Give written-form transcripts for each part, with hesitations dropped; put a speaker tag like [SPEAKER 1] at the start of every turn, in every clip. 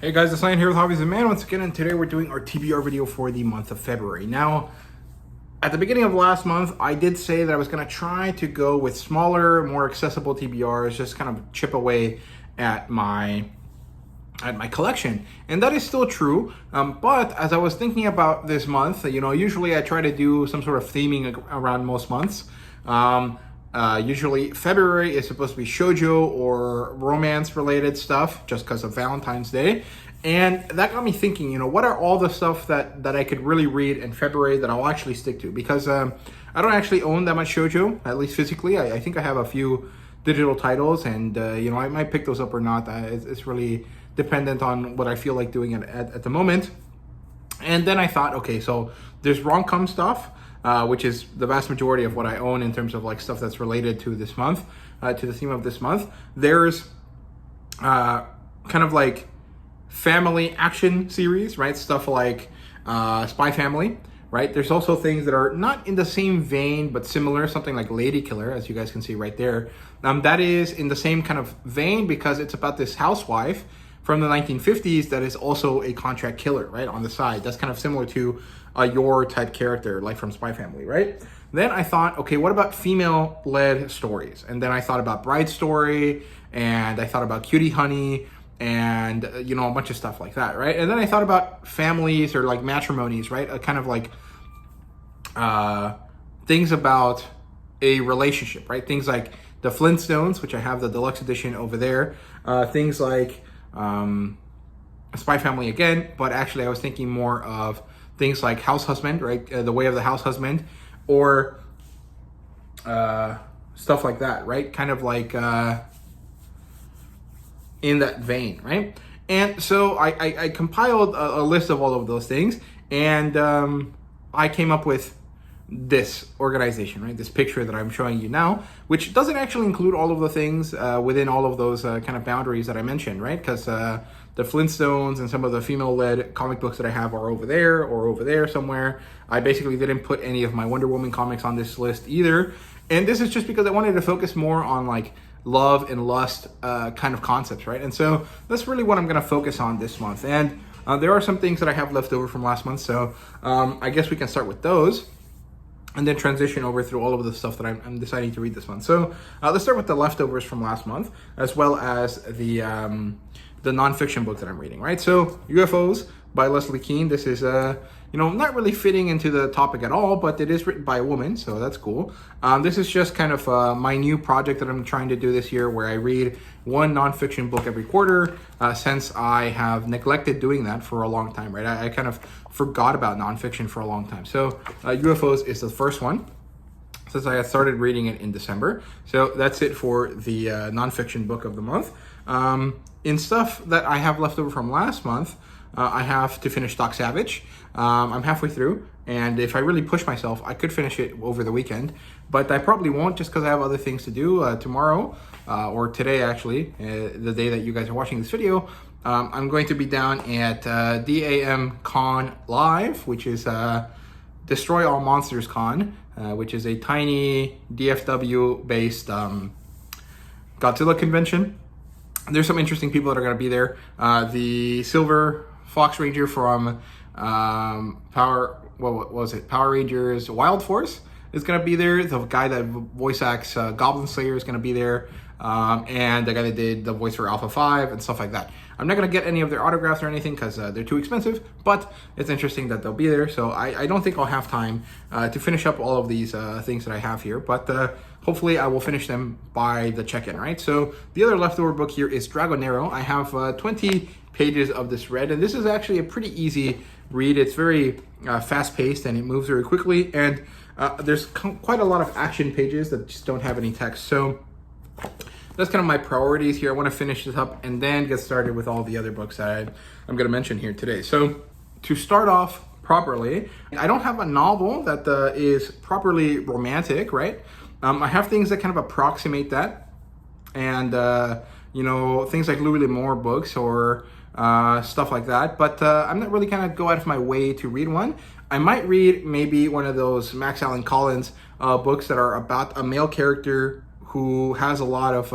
[SPEAKER 1] Hey guys, it's Ryan here with HobbiesofaMan once again, and today we're doing our TBR video for the month of February. Now, at the beginning of last month, I did say that I was going to try to go with smaller, more accessible TBRs, just kind of chip away at my collection, and that is still true. But as I was thinking about this month, usually I try to do some sort of theming around most months. Usually February is supposed to be shoujo or romance related stuff just because of Valentine's Day. And that got me thinking, what are all the stuff that I could really read in February that I'll actually stick to? Because I don't actually own that much shoujo, at least physically. I think I have a few digital titles, and I might pick those up or not. It's really dependent on what I feel like doing at the moment. And then I thought, okay, so there's rom-com stuff, which is the vast majority of what I own in terms of like stuff that's related to this month, to the theme of this month. There's kind of like family action series, right? Stuff like Spy Family, right? There's also things that are not in the same vein, but similar, something like Lady Killer, as you guys can see right there. That is in the same kind of vein because it's about this housewife from the 1950s that is also a contract killer, right, on the side. That's kind of similar to your type character, like from Spy Family, right? Then I thought, okay, what about female-led stories? And then I thought about Bride Story, and I thought about Cutie Honey, and, a bunch of stuff like that, right? And then I thought about families or like matrimonies, right? Kind of like things about a relationship, right? Things like the Flintstones, which I have the deluxe edition over there. Things like Spy Family again, but actually I was thinking more of things like House Husband, right? The Way of the House Husband, or stuff like that, right? Kind of like in that vein, right? And so I compiled a list of all of those things, and I came up with this organization, right? This picture that I'm showing you now, which doesn't actually include all of the things within all of those kind of boundaries that I mentioned, right? Because the Flintstones and some of the female-led comic books that I have are over there or over there somewhere. I basically didn't put any of my Wonder Woman comics on this list either. And this is just because I wanted to focus more on like love and lust kind of concepts, right? And so that's really what I'm going to focus on this month. And there are some things that I have left over from last month, so I guess we can start with those and then transition over through all of the stuff that I'm deciding to read this month. So let's start with the leftovers from last month, as well as the nonfiction book that I'm reading, right? So UFOs by Leslie Kean. This is, not really fitting into the topic at all, but it is written by a woman, so that's cool. This is just kind of my new project that I'm trying to do this year, where I read one nonfiction book every quarter, since I have neglected doing that for a long time, right? I kind of forgot about nonfiction for a long time. So UFOs is the first one, since I had started reading it in December. So that's it for the nonfiction book of the month. In stuff that I have left over from last month, I have to finish Doc Savage. I'm halfway through, and if I really push myself, I could finish it over the weekend, but I probably won't just because I have other things to do tomorrow, or today actually, the day that you guys are watching this video. I'm going to be down at DAM Con Live, which is Destroy All Monsters Con, which is a tiny DFW-based Godzilla convention. There's some interesting people that are going to be there. The Silver Fox Ranger from Power Rangers Wild Force is going to be there. The guy that voice acts Goblin Slayer is going to be there. And the guy that did the voice for Alpha 5 and stuff like that. I'm not going to get any of their autographs or anything because they're too expensive, but it's interesting that they'll be there. So I don't think I'll have time to finish up all of these things that I have here, but hopefully I will finish them by the check-in, right? So the other leftover book here is Dragonero. I have 20 pages of this read, and this is actually a pretty easy read. It's very fast-paced, and it moves very quickly, and there's quite a lot of action pages that just don't have any text. So that's kind of my priorities here. I want to finish this up and then get started with all the other books that I'm going to mention here today. So to start off properly, I don't have a novel that is properly romantic, right? I have things that kind of approximate that, and things like Louis L'Amour books or stuff like that, but I'm not really kind of go out of my way to read one. I might read maybe one of those Max Allan Collins books that are about a male character who has a lot of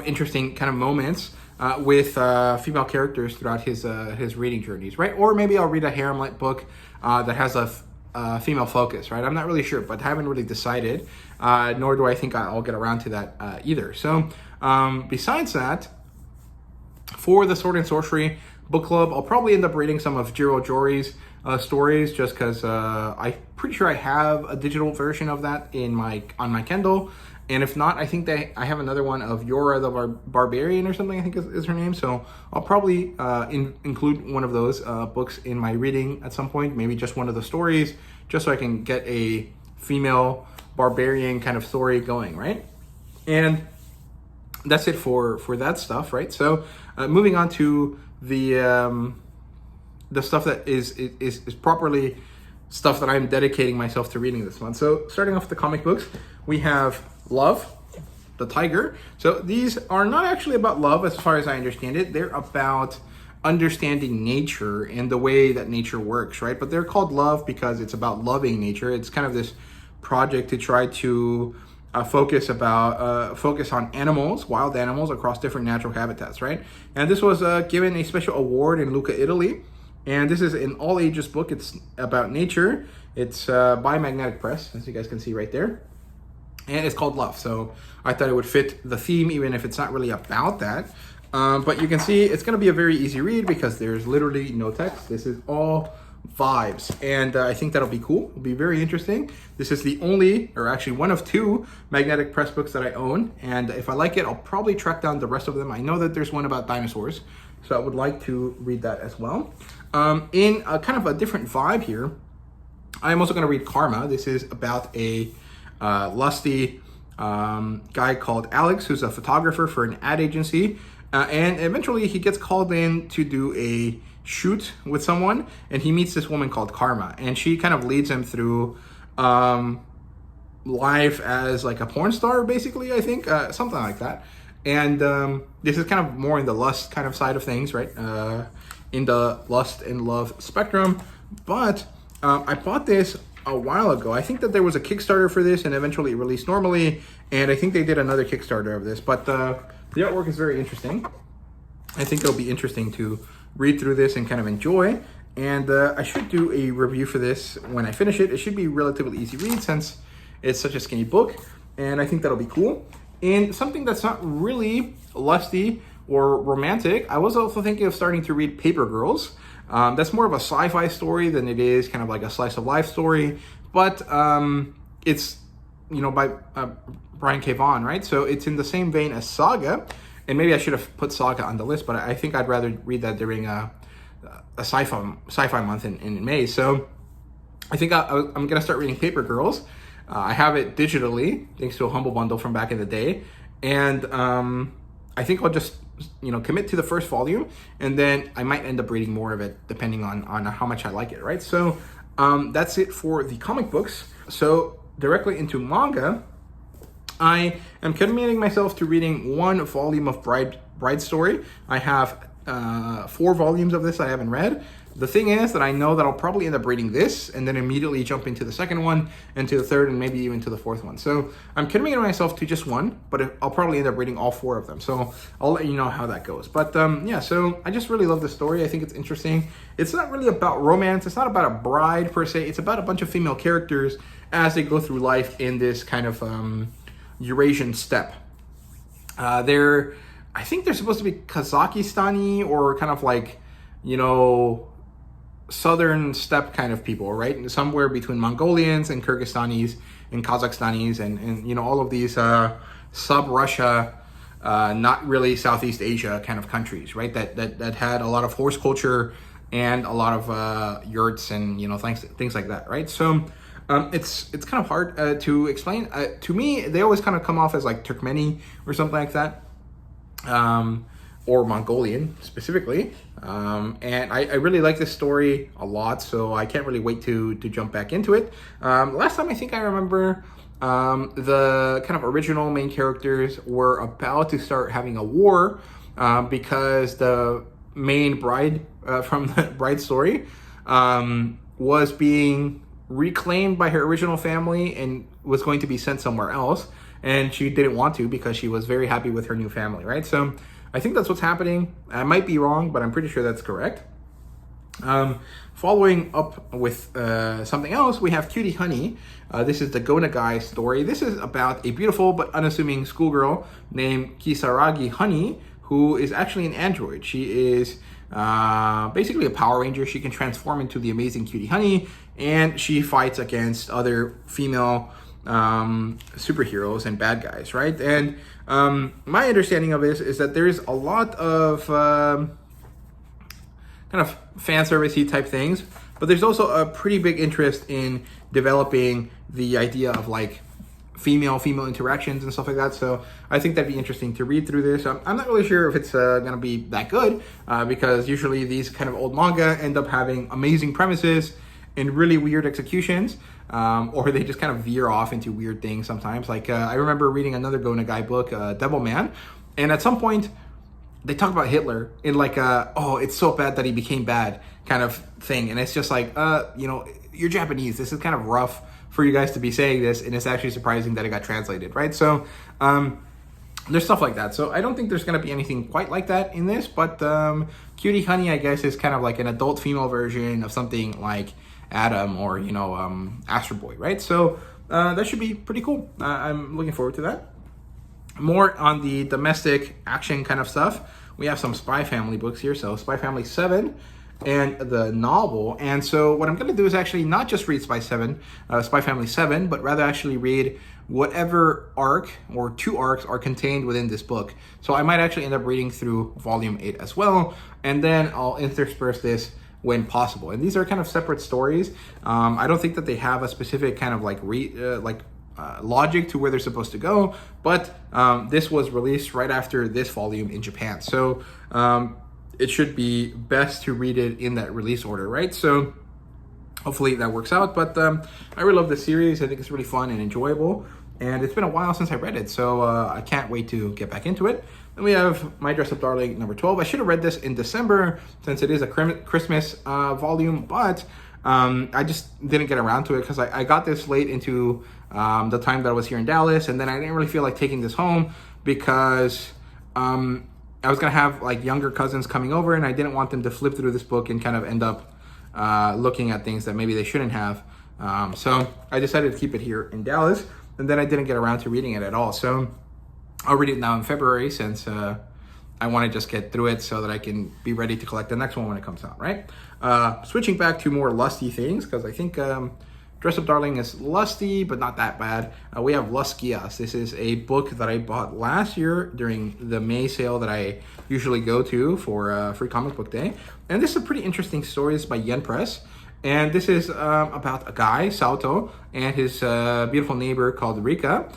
[SPEAKER 1] interesting kind of moments with female characters throughout his reading journeys, right? Or maybe I'll read a harem-like book that has a female focus, right? I'm not really sure, but haven't really decided, nor do I think I'll get around to that either. So besides that, for the Sword and Sorcery book club, I'll probably end up reading some of Jiro Jori's stories, just because I'm pretty sure I have a digital version of that on my Kindle. And if not, I think I have another one of Yora the Barbarian or something, I think is her name. So I'll probably include one of those books in my reading at some point, maybe just one of the stories, just so I can get a female barbarian kind of story going, right? And that's it for that stuff, right? So moving on to the stuff that is properly stuff that I'm dedicating myself to reading this month. So starting off with the comic books, we have Love, the Tiger. So these are not actually about love as far as I understand it. They're about understanding nature and the way that nature works, right? But they're called Love because it's about loving nature. It's kind of this project to try to focus on animals, wild animals across different natural habitats, right? And this was given a special award in Lucca, Italy. And this is an all ages book. It's about nature. It's by Magnetic Press, as you guys can see right there. And it's called Love. So I thought it would fit the theme, even if it's not really about that. But you can see it's going to be a very easy read because there's literally no text. This is all vibes. And I think that'll be cool. It'll be very interesting. This is the only, or actually one of two Magnetic Press books that I own. And if I like it, I'll probably track down the rest of them. I know that there's one about dinosaurs, so I would like to read that as well. In a kind of a different vibe here, I'm also going to read Karma. This is about a lusty guy called Alex, who's a photographer for an ad agency. And eventually he gets called in to do a shoot with someone, and he meets this woman called Karma, and she kind of leads him through life as like a porn star, basically, I think, something like that. And this is kind of more in the lust kind of side of things, right? In the lust and love spectrum. But I bought this a while ago. I think that there was a Kickstarter for this, and eventually it released normally, and I think they did another Kickstarter of this. But the artwork is very interesting. I think it'll be interesting to read through this and kind of enjoy. And I should do a review for this when I finish it. It should be a relatively easy read since it's such a skinny book, and I think that'll be cool. And something that's not really lusty or romantic, I was also thinking of starting to read Paper Girls. That's more of a sci-fi story than it is kind of like a slice of life story, but it's, by Brian K. Vaughan, right? So it's in the same vein as Saga, and maybe I should have put Saga on the list, but I think I'd rather read that during a sci-fi month in May. So I think I'm gonna start reading Paper Girls. I have it digitally thanks to a Humble Bundle from back in the day, and I think I'll just commit to the first volume, and then I might end up reading more of it depending on how much I like it, right? So that's it for the comic books. So directly into manga, I am committing myself to reading one volume of Bride Story. I have 4 volumes of this I haven't read. The thing is that I know that I'll probably end up reading this and then immediately jump into the second one and to the third and maybe even to the fourth one. So I'm committing myself to just one, but I'll probably end up reading all 4 of them. So I'll let you know how that goes. But yeah, so I just really love this story. I think it's interesting. It's not really about romance. It's not about a bride per se. It's about a bunch of female characters as they go through life in this kind of Eurasian steppe. I think they're supposed to be Kazakhstani or kind of like, southern steppe kind of people, right? Somewhere between Mongolians and Kyrgyzstanis and Kazakhstanis and all of these sub-Russia, not really Southeast Asia kind of countries, right? That had a lot of horse culture and a lot of yurts and things like that, right? So it's kind of hard to explain. To me, they always kind of come off as like Turkmeni or something like that. Or Mongolian specifically. And I really like this story a lot, so I can't really wait to jump back into it. Last time I think I remember the kind of original main characters were about to start having a war because the main bride from the Bride Story was being reclaimed by her original family and was going to be sent somewhere else. And she didn't want to because she was very happy with her new family, right? So I think that's what's happening. I might be wrong, but I'm pretty sure that's correct. Following up with something else, we have Cutie Honey. This is the Go Nagai story. This is about a beautiful but unassuming schoolgirl named Kisaragi Honey, who is actually an android. She is basically a Power Ranger. She can transform into the amazing Cutie Honey, and she fights against other female superheroes and bad guys, right? And my understanding of this is that there's a lot of kind of fan servicey type things, but there's also a pretty big interest in developing the idea of like female interactions and stuff like that. So I think that'd be interesting to read through this. I'm not really sure if it's gonna be that good because usually these kind of old manga end up having amazing premises and really weird executions, or they just kind of veer off into weird things sometimes. Like I remember reading another Go Nagai book, Devilman, and at some point they talk about Hitler in like oh, it's so bad that he became bad kind of thing. And it's just like, you know, you're Japanese. This is kind of rough for you guys to be saying this, and it's actually surprising that it got translated, right? So there's stuff like that. So I don't think there's going to be anything quite like that in this, but Cutie Honey, I guess, is kind of like an adult female version of something like Adam or, you know, Astro Boy, right? So that should be pretty cool. I'm looking forward to that. More on the domestic action kind of stuff. We have some Spy Family books here. So Spy Family 7 and the novel. And so what I'm going to do is actually not just read Spy Family 7, but rather actually read whatever arc or 2 arcs are contained within this book. So I might actually end up reading through volume 8 as well. And then I'll intersperse this when possible. And these are kind of separate stories. I don't think that they have a specific kind of like logic to where they're supposed to go, but this was released right after this volume in Japan, so it should be best to read it in that release order, right? So hopefully that works out. But I really love this series. I think it's really fun and enjoyable, and it's been a while since I read it, so I can't wait to get back into it. Then we have My Dress Up Darling number 12. I should have read this in December since it is a Christmas volume, but I just didn't get around to it because I got this late into the time that I was here in Dallas, and then I didn't really feel like taking this home because I was gonna have like younger cousins coming over, and I didn't want them to flip through this book and kind of end up looking at things that maybe they shouldn't have. So I decided to keep it here in Dallas, and then I didn't get around to reading it at all. So I'll read it now in February since I want to just get through it so that I can be ready to collect the next one when it comes out, right? Switching back to more lusty things, because I think Dress Up Darling is lusty, but not that bad. We have Luskias. This is a book that I bought last year during the May sale that I usually go to for Free Comic Book Day. And this is a pretty interesting story. It's by Yen Press. And this is about a guy, Saoto, and his beautiful neighbor called Rika,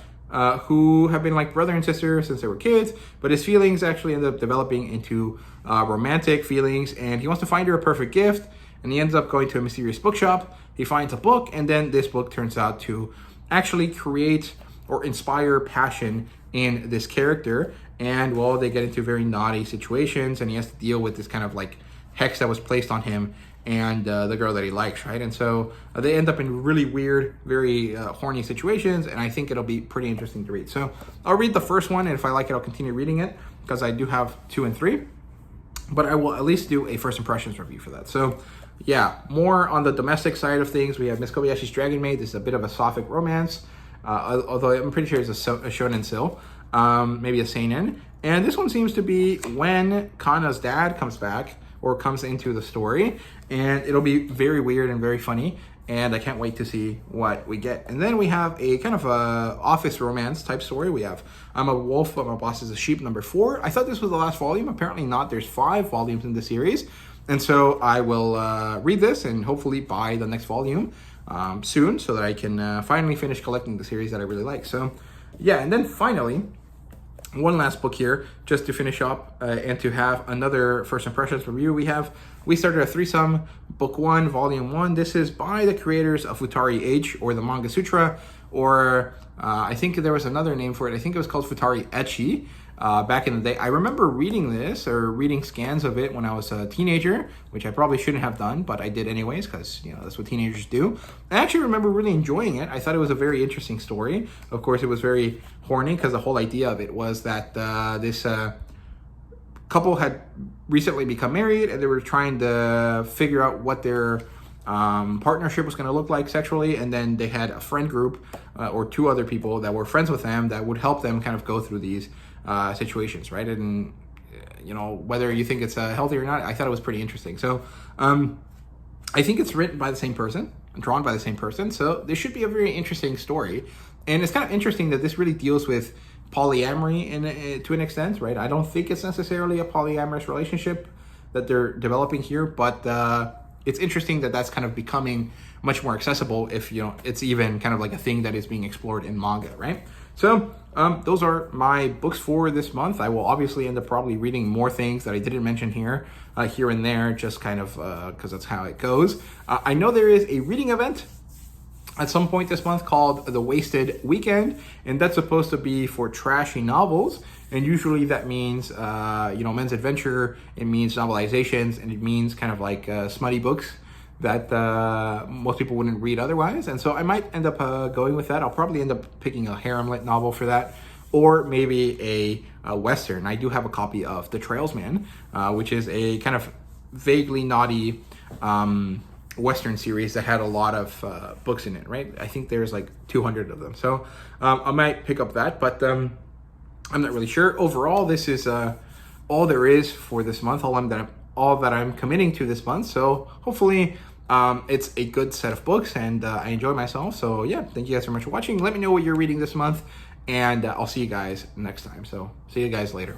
[SPEAKER 1] who have been like brother and sister since they were kids, but his feelings actually end up developing into romantic feelings, and he wants to find her a perfect gift, and he ends up going to a mysterious bookshop. He finds a book, and then this book turns out to actually create or inspire passion in this character, and well, they get into very naughty situations, and he has to deal with this kind of like hex that was placed on him and the girl that he likes, right? And so they end up in really weird, very horny situations, and I think it'll be pretty interesting to read. So I'll read the first one, and if I like it, I'll continue reading it, because I do have 2 and 3, but I will at least do a first impressions review for that. So yeah, more on the domestic side of things, we have Miss Kobayashi's Dragon Maid. This is a bit of a sapphic romance, although I'm pretty sure it's a shonen still, maybe a seinen. And this one seems to be when Kana's dad comes back, or comes into the story, and it'll be very weird and very funny, and I can't wait to see what we get. And then we have a kind of a office romance type story. We have I'm a Wolf but my boss is a Sheep number 4. I thought this was the last volume. Apparently not. There's 5 volumes in the series, and so I will read this and hopefully buy the next volume soon, so that I can finally finish collecting the series that I really like. So yeah, and then finally, one last book here, just to finish up and to have another first impressions review. We started a threesome, book 1, volume 1. This is by the creators of Futari H, or the Manga Sutra, or I think there was another name for it. I think it was called Futari Echi. Back in the day, I remember reading this, or reading scans of it when I was a teenager, which I probably shouldn't have done, but I did anyways, because, you know, that's what teenagers do. I actually remember really enjoying it. I thought it was a very interesting story. Of course, it was very horny, because the whole idea of it was that this couple had recently become married, and they were trying to figure out what their partnership was going to look like sexually, and then they had a friend group or two other people that were friends with them that would help them kind of go through these situations, right? And you know, whether you think it's healthy or not, I thought it was pretty interesting. So I think it's written by the same person, drawn by the same person, so this should be a very interesting story. And it's kind of interesting that this really deals with polyamory to an extent, right? I don't think it's necessarily a polyamorous relationship that they're developing here, but it's interesting that that's kind of becoming much more accessible, if you know, it's even kind of like a thing that is being explored in manga, right? So those are my books for this month. I will obviously end up probably reading more things that I didn't mention here and there, just kind of because that's how it goes. I know there is a reading event at some point this month called the Wasted Weekend, and that's supposed to be for trashy novels. And usually that means, you know, men's adventure, it means novelizations, and it means kind of like smutty books that most people wouldn't read otherwise. And so I might end up going with that. I'll probably end up picking a harem-lit novel for that, or maybe a Western. I do have a copy of The Trailsman, which is a kind of vaguely naughty Western series that had a lot of books in it, right? I think there's like 200 of them. So I might pick up that, but I'm not really sure. Overall, this is all there is for this month, all that I'm committing to this month. So hopefully it's a good set of books, and I enjoy myself. So yeah, thank you guys so much for watching. Let me know what you're reading this month, and I'll see you guys next time. So see you guys later.